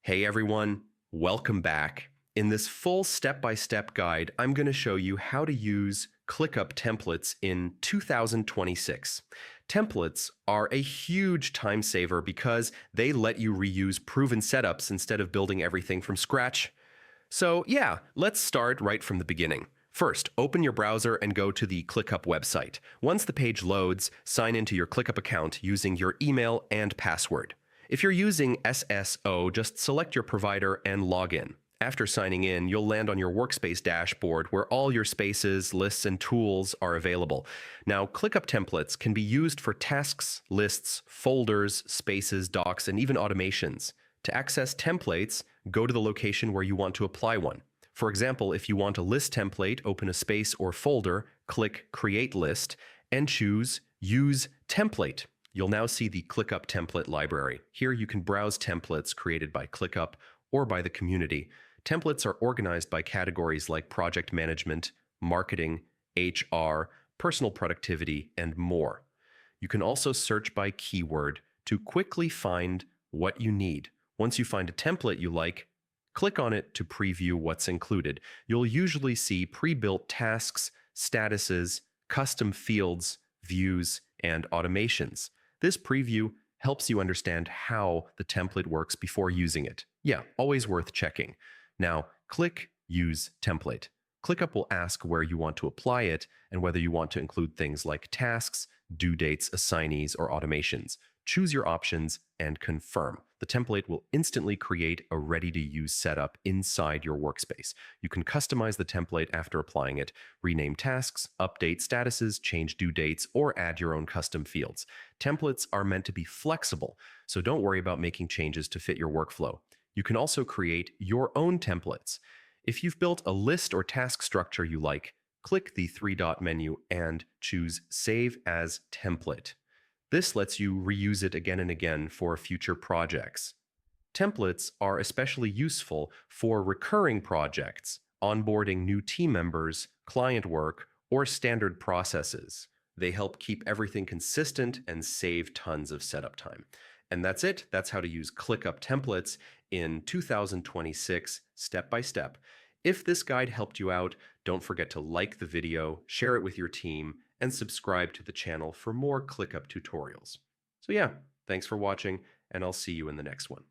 Hey everyone, welcome back. In this full step-by-step guide, I'm going to show you how to use ClickUp templates in 2026. Templates are a huge time saver because they let you reuse proven setups instead of building everything from scratch. So yeah, let's start right from the beginning. First, open your browser and go to the ClickUp website. Once the page loads, sign into your ClickUp account using your email and password. If you're using SSO, just select your provider and log in. After signing in, you'll land on your workspace dashboard where all your spaces, lists, and tools are available. Now, ClickUp templates can be used for tasks, lists, folders, spaces, docs, and even automations. To access templates, go to the location where you want to apply one. For example, if you want a list template, open a space or folder, click Create List, and choose Use Template. You'll now see the ClickUp template library. Here you can browse templates created by ClickUp or by the community. Templates are organized by categories like project management, marketing, HR, personal productivity, and more. You can also search by keyword to quickly find what you need. Once you find a template you like, click on it to preview what's included. You'll usually see pre-built tasks, statuses, custom fields, views, and automations. This preview helps you understand how the template works before using it. Yeah, always worth checking. Now, click Use Template. ClickUp will ask where you want to apply it and whether you want to include things like tasks, due dates, assignees, or automations. Choose your options and confirm. The template will instantly create a ready-to-use setup inside your workspace. You can customize the template after applying it, rename tasks, update statuses, change due dates, or add your own custom fields. Templates are meant to be flexible, so don't worry about making changes to fit your workflow. You can also create your own templates. If you've built a list or task structure you like, click the three-dot menu and choose Save as Template. This lets you reuse it again and again for future projects. Templates are especially useful for recurring projects, onboarding new team members, client work, or standard processes. They help keep everything consistent and save tons of setup time. And that's it. That's how to use ClickUp templates in 2026 step by step. If this guide helped you out, don't forget to like the video, share it with your team, and subscribe to the channel for more ClickUp tutorials. So yeah, thanks for watching, and I'll see you in the next one.